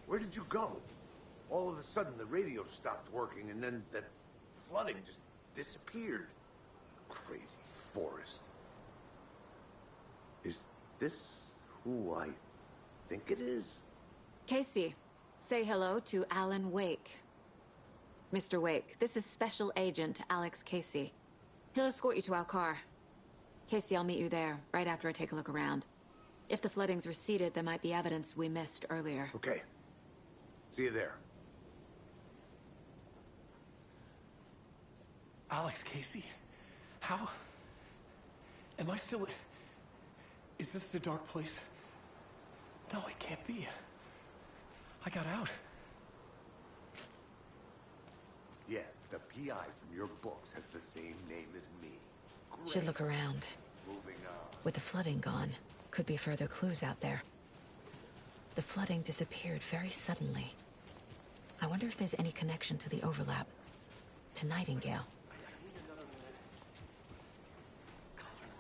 Where did you go? All of a sudden, the radio stopped working, and then that flooding just disappeared. Crazy forest. Is this who I think it is? Casey, say hello to Alan Wake. Mr. Wake, this is Special Agent Alex Casey. He'll escort you to our car. Casey, I'll meet you there, right after I take a look around. If the flooding's receded, there might be evidence we missed earlier. Okay. See you there. Alex Casey? How? Am I still... Is this the dark place? No, it can't be. I got out. Yeah, the PI from your books has the same name as me. Great. Should look around. Moving on. With the flooding gone, could be further clues out there. The flooding disappeared very suddenly. I wonder if there's any connection to the overlap. To Nightingale. I need another minute. Colin,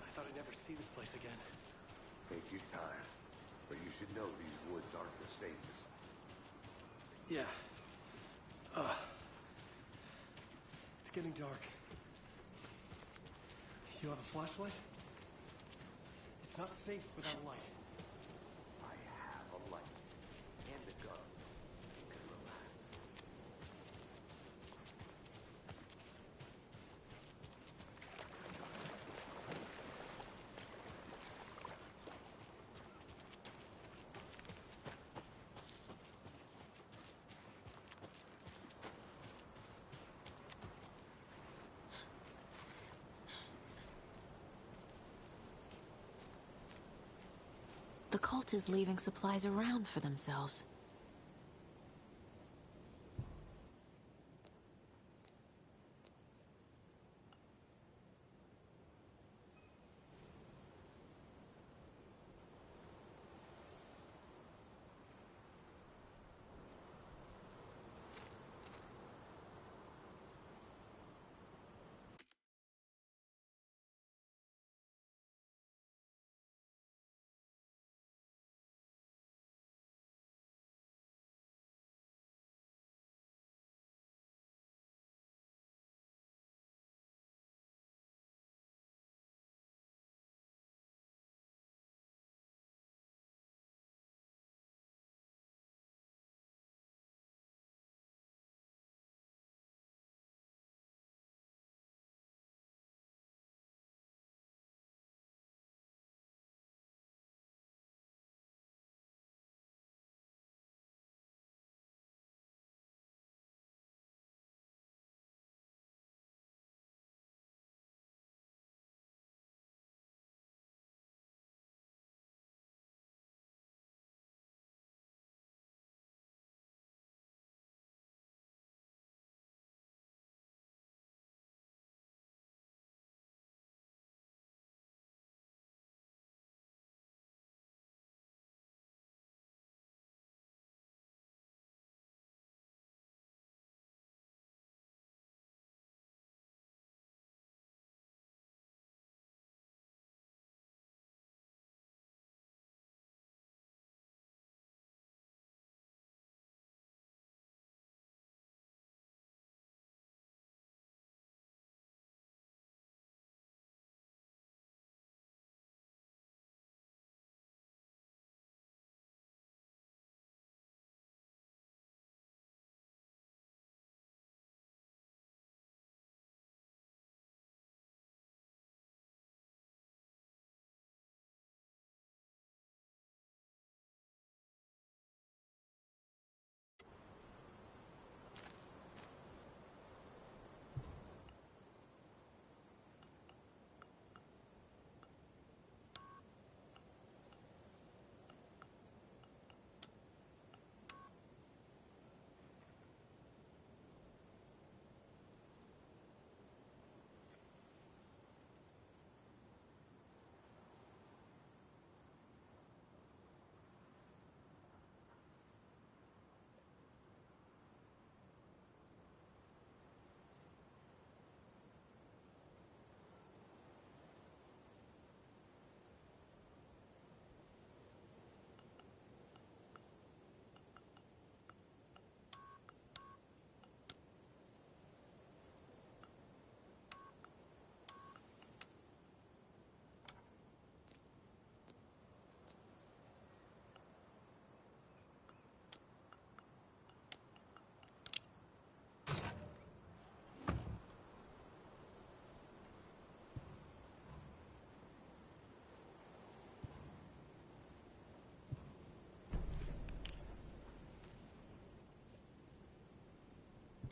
I thought I'd never see this place again. Take your time. But you should know these woods aren't the safest. Yeah. It's getting dark. You have a flashlight? It's not safe without a light. I have a light. And a gun. You can relax. The cult is leaving supplies around for themselves.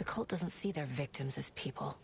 The cult doesn't see their victims as people.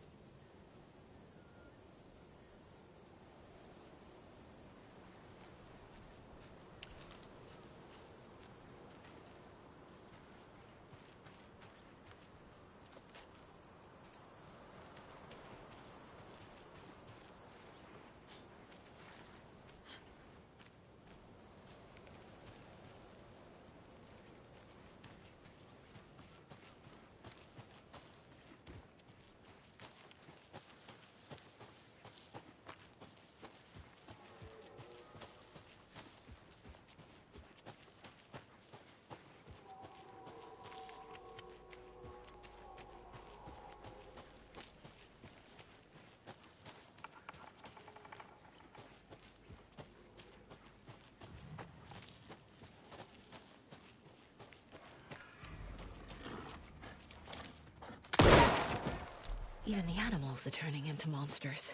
Even the animals are turning into monsters.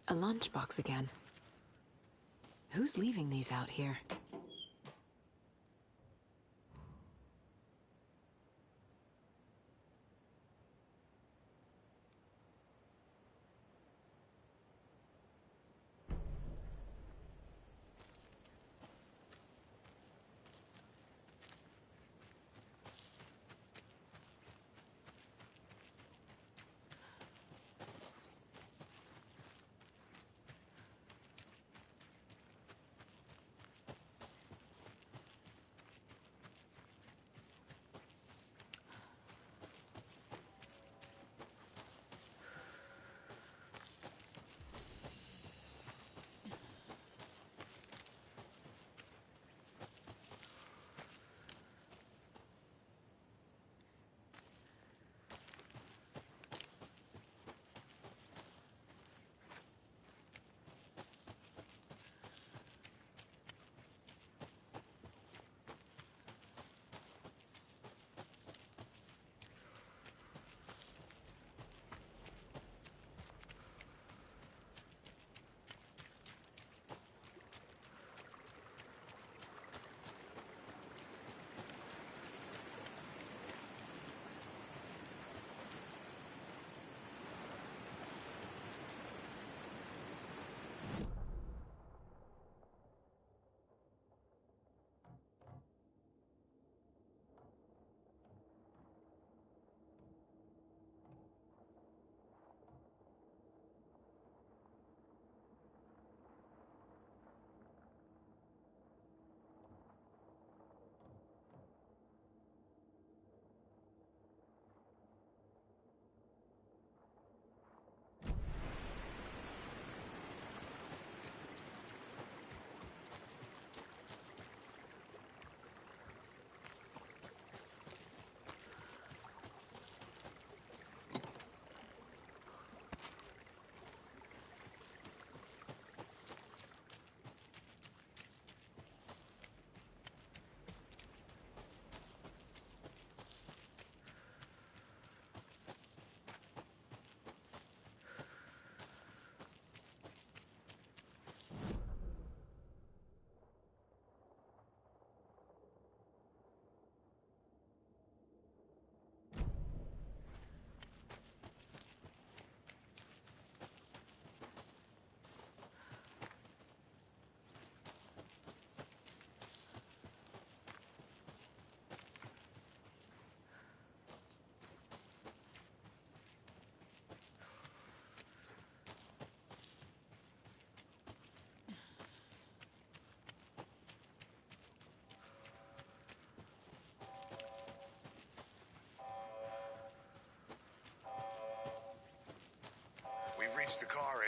A lunchbox again. Who's leaving these out here?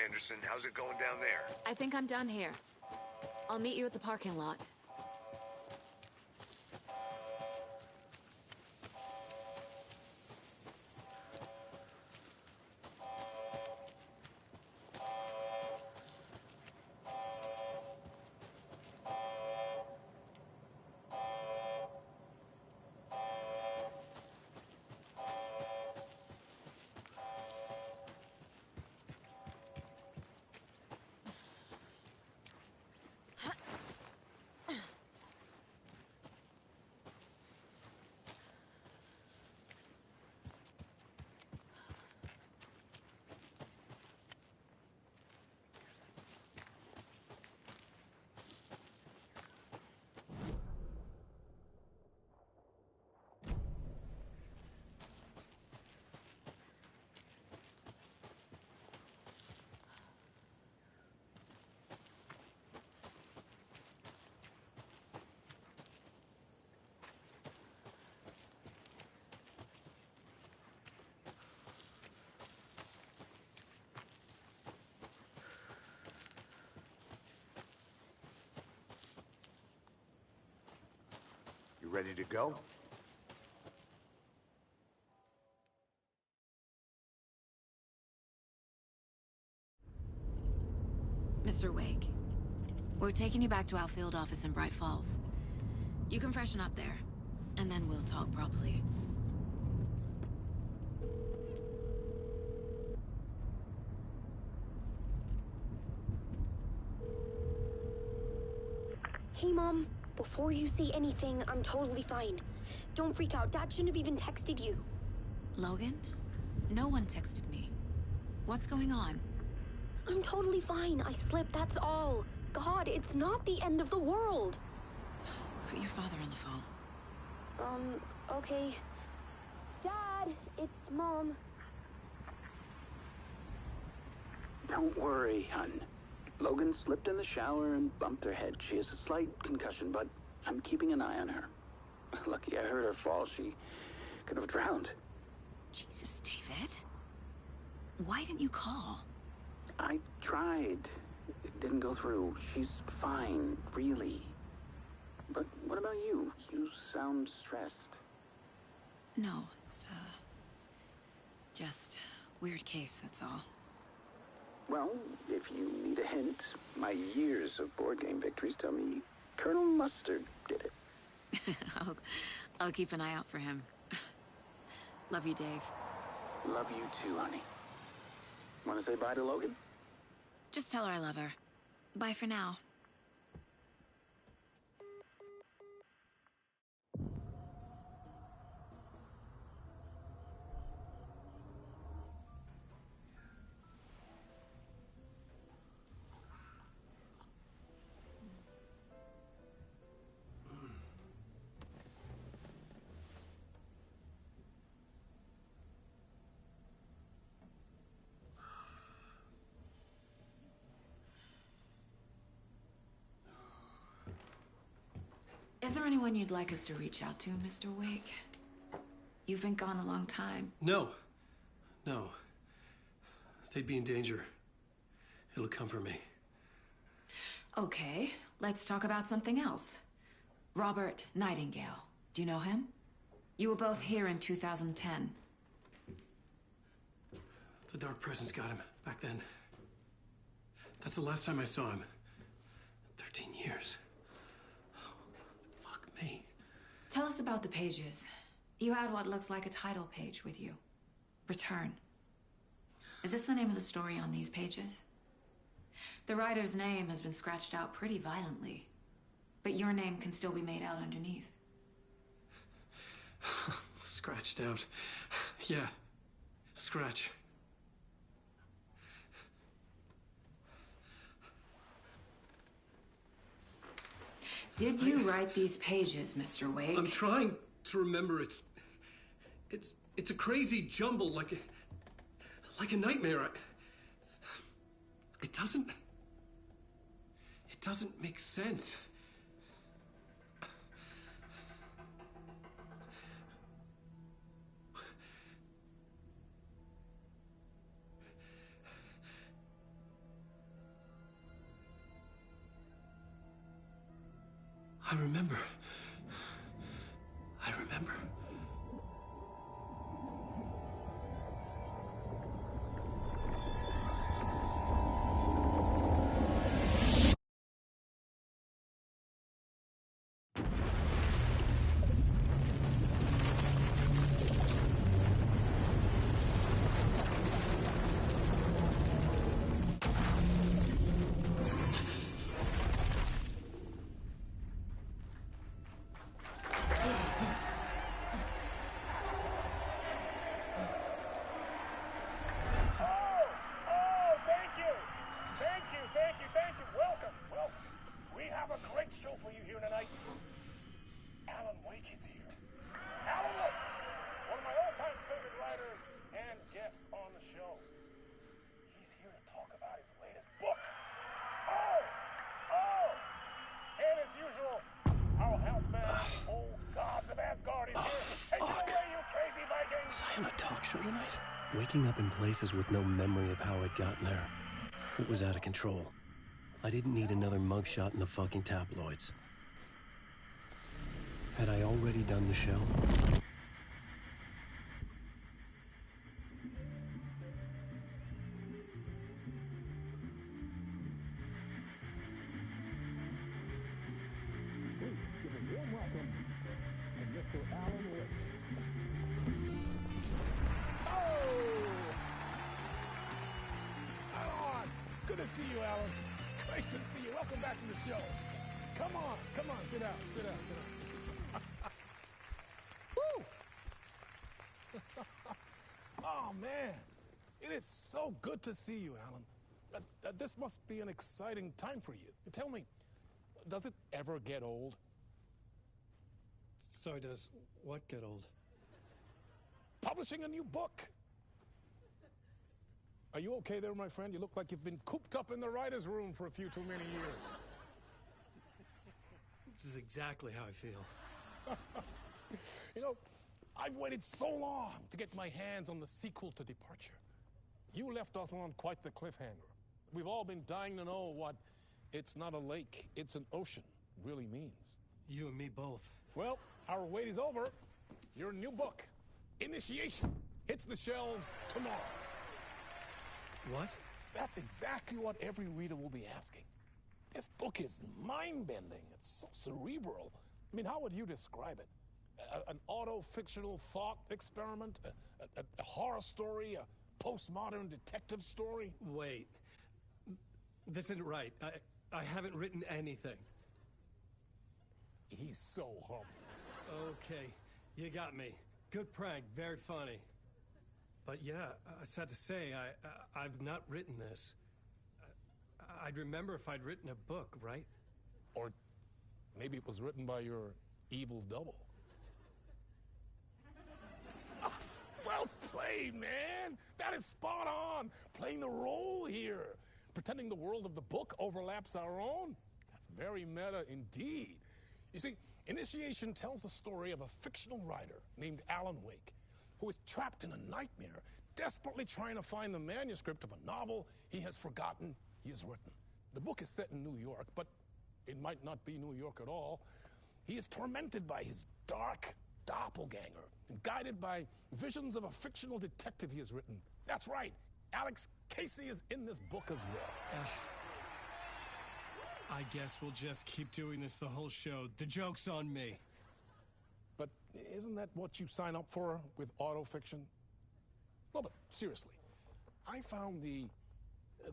Anderson. How's it going down there? I think I'm done here. I'll meet you at the parking lot. You ready to go? Mr. Wake, we're taking you back to our field office in Bright Falls. You can freshen up there, and then we'll talk properly. Hey, Mom. Before you say anything, I'm totally fine. Don't freak out. Dad shouldn't have even texted you. Logan? No one texted me. What's going on? I'm totally fine. I slipped, that's all. God, it's not the end of the world. Put your father on the phone. Okay. Dad, it's Mom. Don't worry, hun. Logan slipped in the shower and bumped her head. She has a slight concussion, but I'm keeping an eye on her. Lucky I heard her fall. She could have drowned. Jesus, David. Why didn't you call? I tried. It didn't go through. She's fine, really. But what about you? You sound stressed. No, it's, just weird case, that's all. Well, if you need a hint, my years of board game victories tell me Colonel Mustard did it. I'll keep an eye out for him. Love you, Dave. Love you too, honey. Want to say bye to Logan? Just tell her I love her. Bye for now. Is there anyone you'd like us to reach out to, Mr. Wake? You've been gone a long time. No. No. They'd be in danger. It'll come for me. Okay, let's talk about something else. Robert Nightingale. Do you know him? You were both here in 2010. The Dark Presence got him back then. That's the last time I saw him. 13 years. Fuck me. Tell us about the pages. You had what looks like a title page with you. Return. Is this the name of the story on these pages? The writer's name has been scratched out pretty violently, but your name can still be made out underneath. Scratched out. Yeah. Scratch. Did you write these pages, Mr. Wake? I'm trying to remember. It's a crazy jumble, like a nightmare. It doesn't make sense. I remember. I remember. Waking up in places with no memory of how I'd gotten there. It was out of control. I didn't need another mugshot in the fucking tabloids. Had I already done the show? Sit down. Woo! Oh, man. It is so good to see you, Alan. This must be an exciting time for you. Tell me, does it ever get old? Sorry, does what get old? Publishing a new book. Are you okay there, my friend? You look like you've been cooped up in the writer's room for a few too many years. This is exactly how I feel. You know, I've waited so long to get my hands on the sequel to Departure. You left us on quite the cliffhanger. We've all been dying to know what "it's not a lake, it's an ocean" really means. You and me both. Well, our wait is over. Your new book, Initiation, hits the shelves tomorrow. What? That's exactly what every reader will be asking. This book is mind-bending. It's so cerebral. I mean, how would you describe it? An auto-fictional thought experiment? A horror story? A postmodern detective story? Wait. This isn't right. I haven't written anything. He's so humble. Okay, you got me. Good prank, very funny. But yeah, sad to say, I've not written this. I'd remember if I'd written a book, right? Or maybe it was written by your evil double. Well played, man! That is spot on! Playing the role here. Pretending the world of the book overlaps our own. That's very meta indeed. You see, Initiation tells the story of a fictional writer named Alan Wake, who is trapped in a nightmare, desperately trying to find the manuscript of a novel he has forgotten he has written. The book is set in New York, but it might not be New York at all. He is tormented by his dark doppelganger and guided by visions of a fictional detective he has written. That's right, Alex Casey is in this book as well. I guess we'll just keep doing this the whole show. The joke's on me. But isn't that what you sign up for with autofiction? No, but seriously, I found the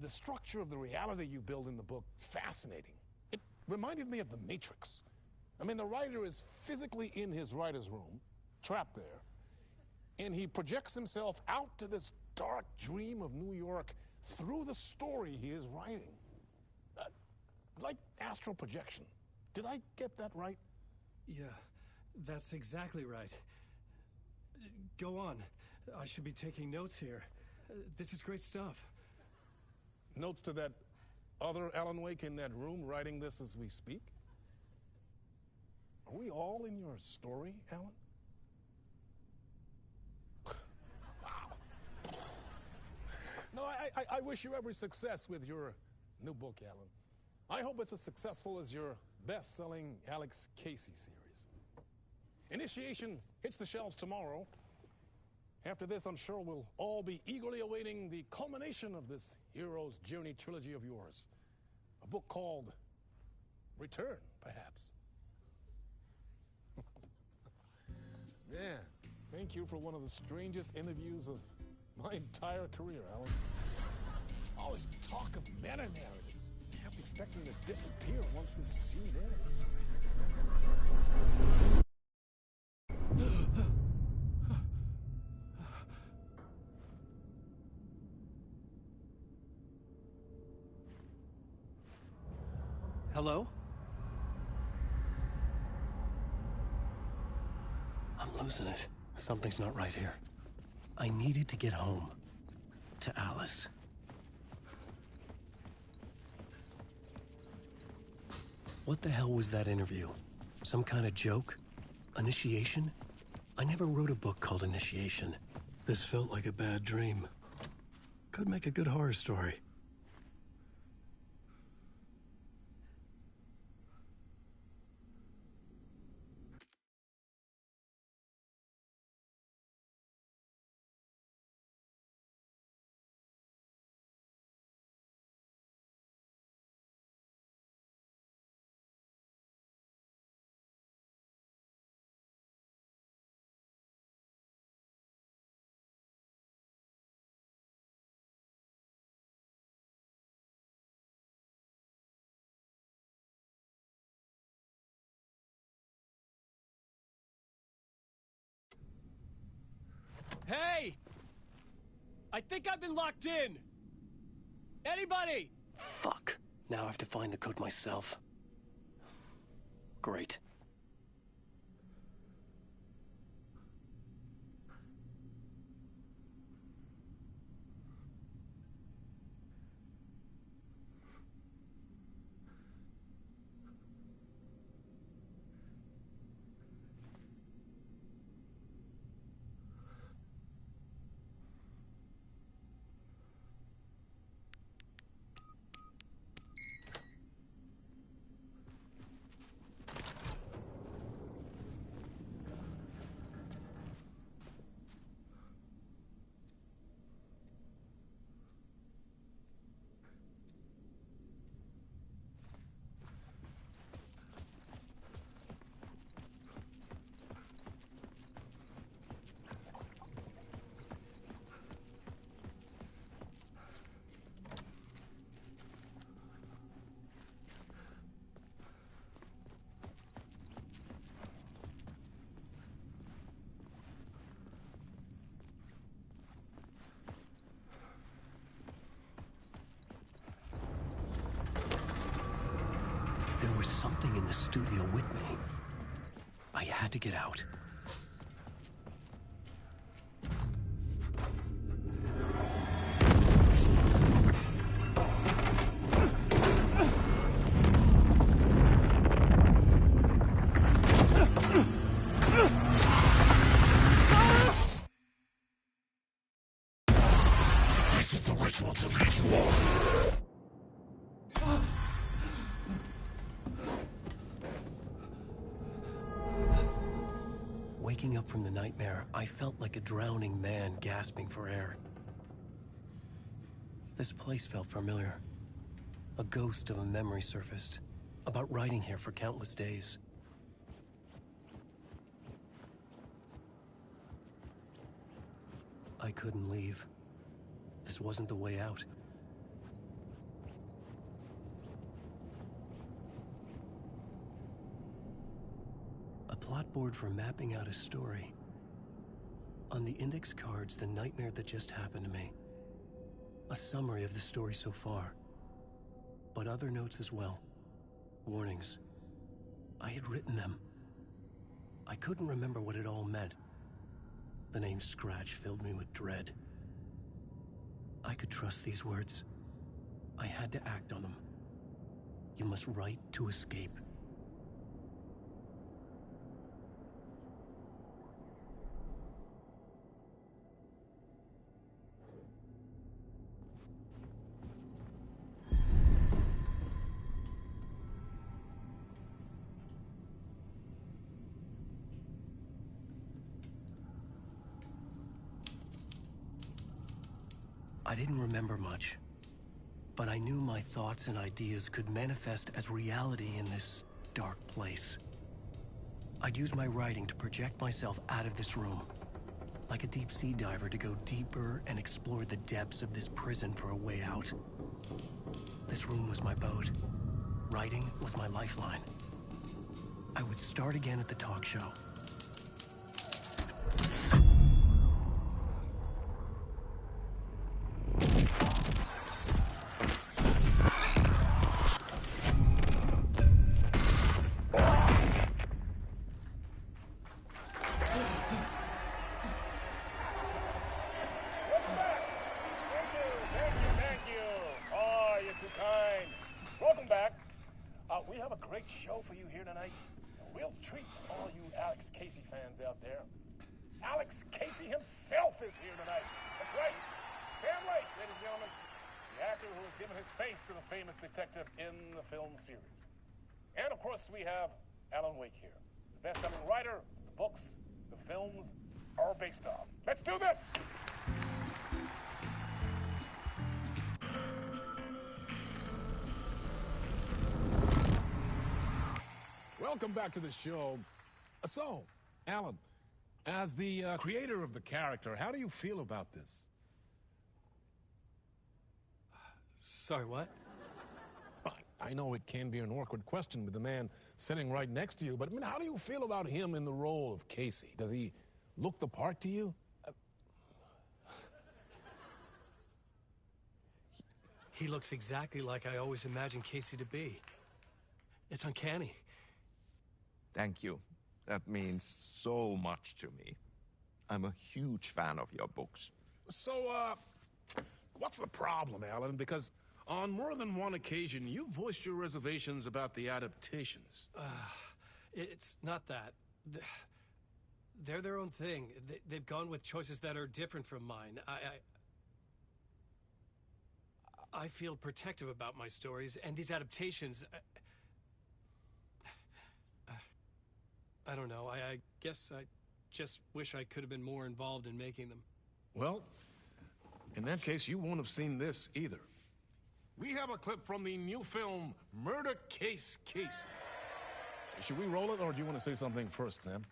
structure of the reality you build in the book fascinating. It reminded me of The Matrix. I mean, the writer is physically in his writer's room, trapped there, and he projects himself out to this dark dream of New York through the story he is writing. Like astral projection. Did I get that right? Yeah, that's exactly right. Go on. I should be taking notes here. This is great stuff. Notes to that other Alan Wake in that room writing this as we speak? Are we all in your story, Alan? Wow. No, I wish you every success with your new book, Alan. I hope it's as successful as your best-selling Alex Casey series. Initiation hits the shelves tomorrow. After this, I'm sure we'll all be eagerly awaiting the culmination of this hero's journey trilogy of yours. A book called Return, perhaps. Man, thank you for one of the strangest interviews of my entire career, Alex. Always talk of meta-narratives. Half expecting to disappear once this scene ends. Hello? I'm losing it. Something's not right here. I needed to get home. To Alice. What the hell was that interview? Some kind of joke? Initiation? I never wrote a book called Initiation. This felt like a bad dream. Could make a good horror story. Hey! I think I've been locked in! Anybody? Fuck. Now I have to find the code myself. Great. There was something in the studio with me. I had to get out. This is the ritual to lead you on. Waking up from the nightmare, I felt like a drowning man gasping for air. This place felt familiar. A ghost of a memory surfaced, about riding here for countless days. I couldn't leave. This wasn't the way out. A plot board for mapping out a story. On the index cards, the nightmare that just happened to me. A summary of the story so far. But other notes as well. Warnings. I had written them. I couldn't remember what it all meant. The name Scratch filled me with dread. I could trust these words. I had to act on them. You must write to escape. I didn't remember much, but I knew my thoughts and ideas could manifest as reality in this dark place. I'd use my writing to project myself out of this room, like a deep-sea diver to go deeper and explore the depths of this prison for a way out. This room was my boat. Writing was my lifeline. I would start again at the talk show. We have a great show for you here tonight. We'll treat all you Alex Casey fans out there. Alex Casey himself is here tonight. That's right. Sam Lake, ladies and gentlemen. The actor who has given his face to the famous detective in the film series. And of course, we have Alan Wake here. The best-selling writer, the books, the films are based on. Let's do this! Welcome back to the show. So, Alan, as the creator of the character, how do you feel about this? Sorry, what? I know it can be an awkward question with the man sitting right next to you, but I mean, how do you feel about him in the role of Casey? Does he look the part to you? He looks exactly like I always imagined Casey to be. It's uncanny. Thank you. That means so much to me. I'm a huge fan of your books. So, what's the problem, Alan? Because on more than one occasion, you voiced your reservations about the adaptations. It's not that. They're their own thing. They've gone with choices that are different from mine. I feel protective about my stories, and these adaptations... I don't know. I guess I just wish I could have been more involved in making them. Well, in that case, you won't have seen this either. We have a clip from the new film, Murder Case Casey. Should we roll it, or do you want to say something first, Sam?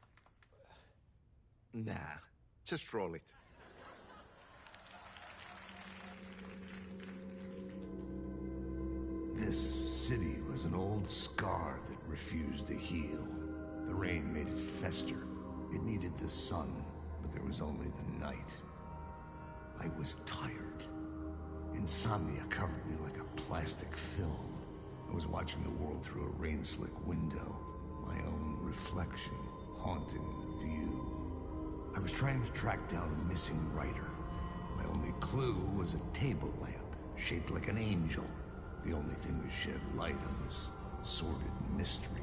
Nah, just roll it. This city was an old scar that refused to heal. The rain made it fester. It needed the sun, but there was only the night. I was tired. Insomnia covered me like a plastic film. I was watching the world through a rain-slick window, my own reflection haunting the view. I was trying to track down a missing writer. My only clue was a table lamp, shaped like an angel. The only thing to shed light on this sordid mystery.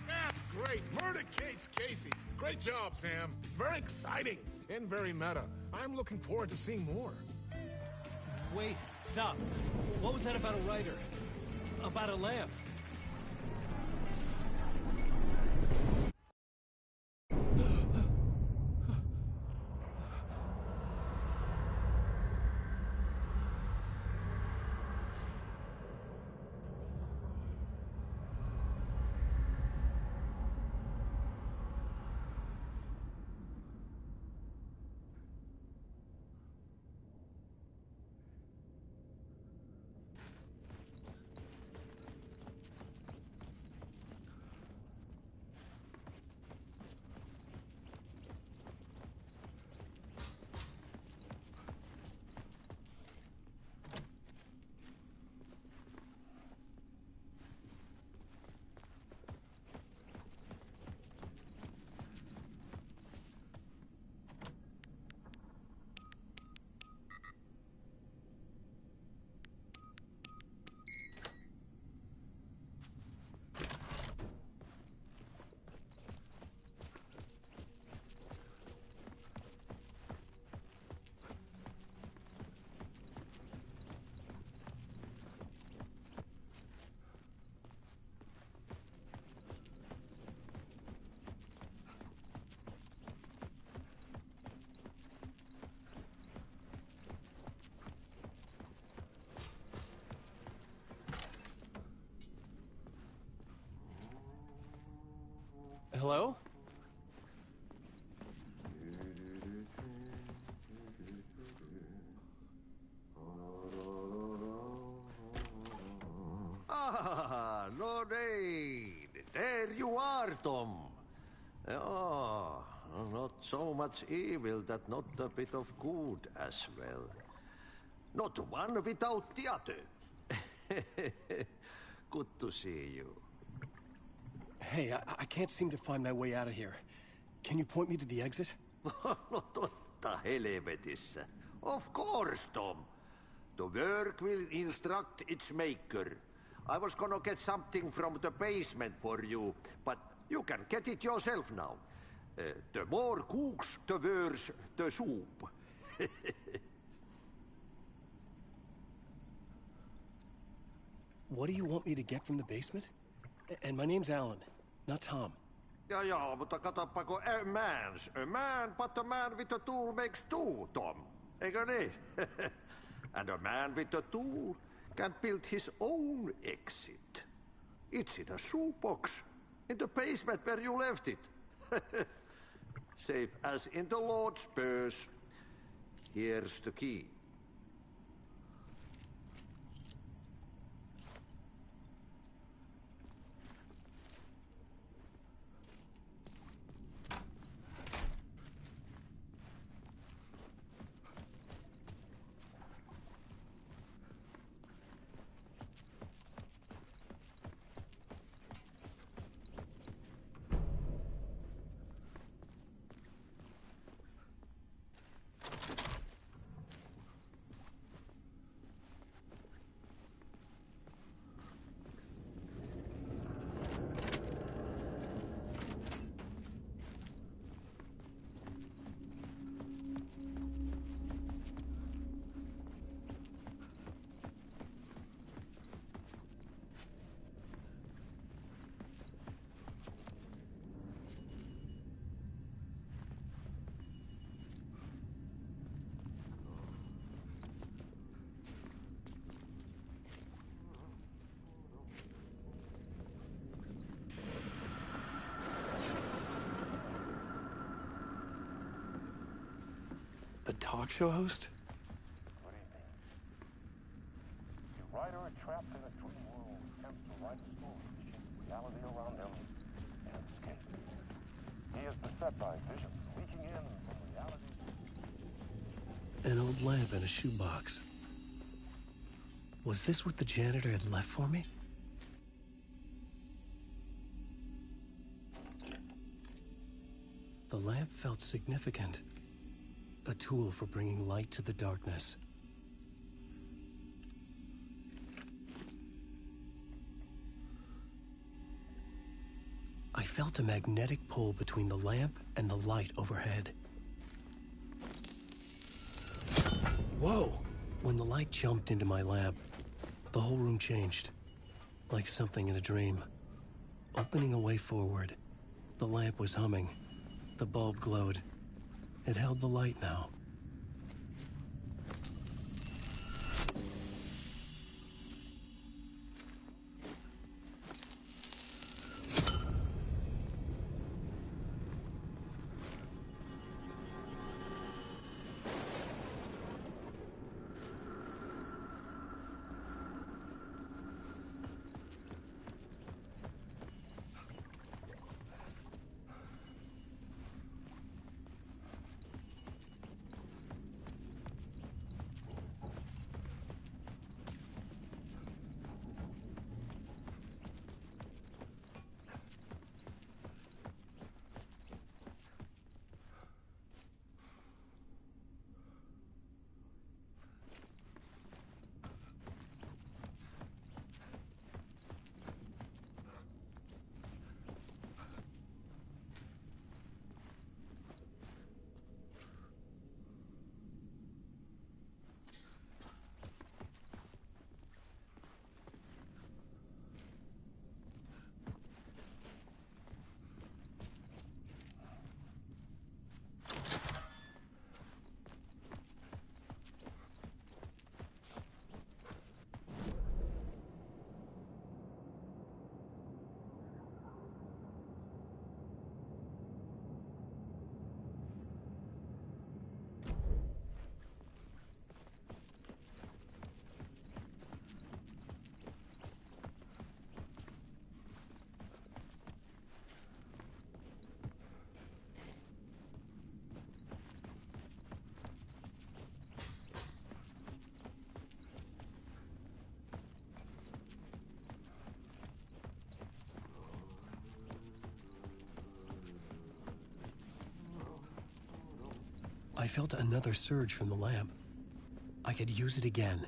That's great! Murder Case Casey! Great job, Sam. Very exciting and very meta. I'm looking forward to seeing more. Wait, stop. What was that about a writer? About a lamp? Hello? Ah, no need. There you are, Tom. Oh, not so much evil that not a bit of good as well. Not one without the other. Good to see you. Hey, I can't seem to find my way out of here. Can you point me to the exit? No totta helvetissä. Of course, Tom. The work will instruct its maker. I was gonna get something from the basement for you, but you can get it yourself now. The more cooks, the worse the soup. What do you want me to get from the basement? And my name's Alan, not Tom. Ja, mutta katoppa a man, but a man with a tool makes two, Tom. Eikö niin? And a man with a tool can build his own exit. It's in a shoebox, in the basement where you left it. Safe as in the Lord's purse. Here's the key. The talk show host? What do you think? A writer trapped in a dream world attempts to write a story to shape reality around him and escape. He is beset by visions leaking in from reality. An old lamp in a shoebox. Was this what the janitor had left for me? The lamp felt significant. A tool for bringing light to the darkness. I felt a magnetic pull between the lamp and the light overhead. Whoa! When the light jumped into my lamp, the whole room changed. Like something in a dream. Opening a way forward, the lamp was humming. The bulb glowed. It held the light now. I felt another surge from the lamp. I could use it again.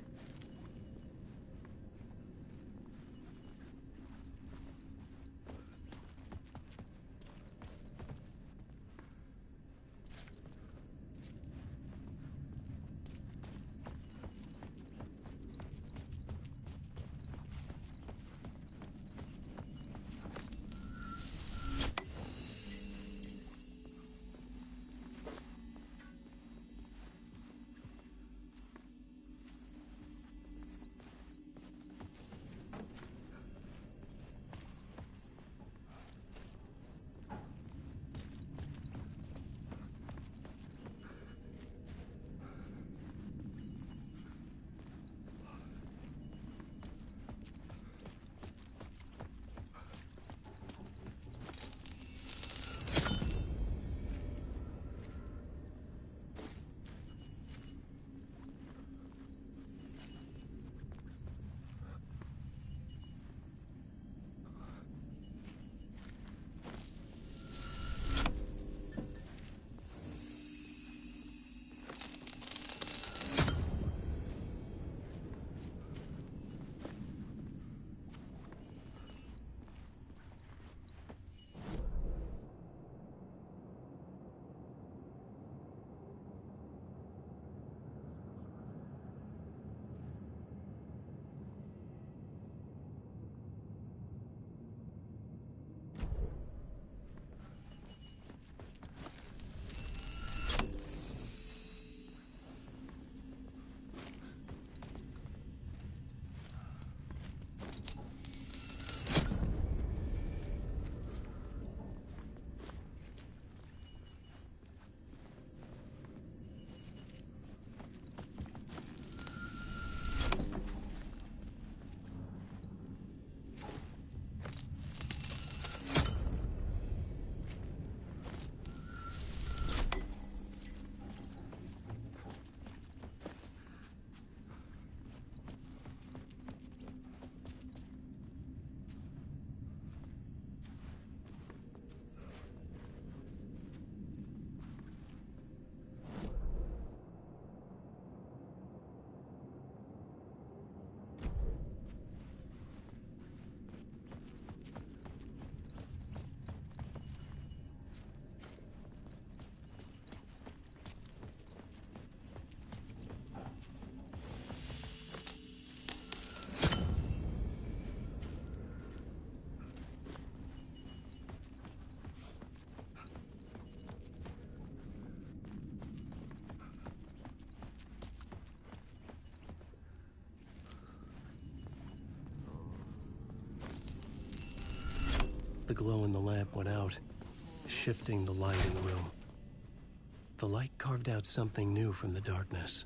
The glow in the lamp went out, shifting the light in the room. The light carved out something new from the darkness.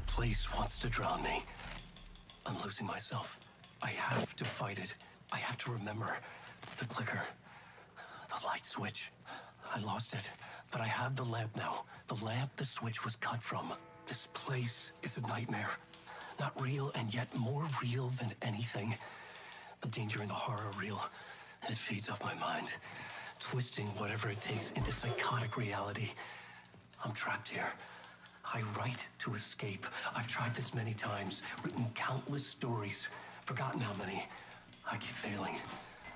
Place wants to drown me. I'm losing myself. I have to fight it. I have to remember. The clicker. The light switch. I lost it. But I have the lamp now. The lamp the switch was cut from. This place is a nightmare. Not real and yet more real than anything. The danger and the horror real. It feeds off my mind. Twisting whatever it takes into psychotic reality. I'm trapped here. I write to escape. I've tried this many times, written countless stories, forgotten how many. I keep failing,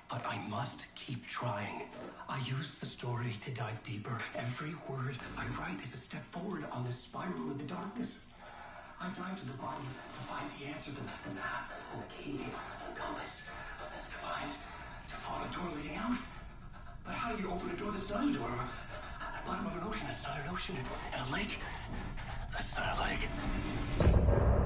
but I must keep trying. I I use the story to dive deeper. Every word I write is a step forward on this spiral in the darkness. I dive to the body to find the answer, the map, and the key, the compass. That's combined to form a door leading out. But how do you open a door that's not a door? At the bottom of an ocean that's not an ocean. And a lake that's not a lake.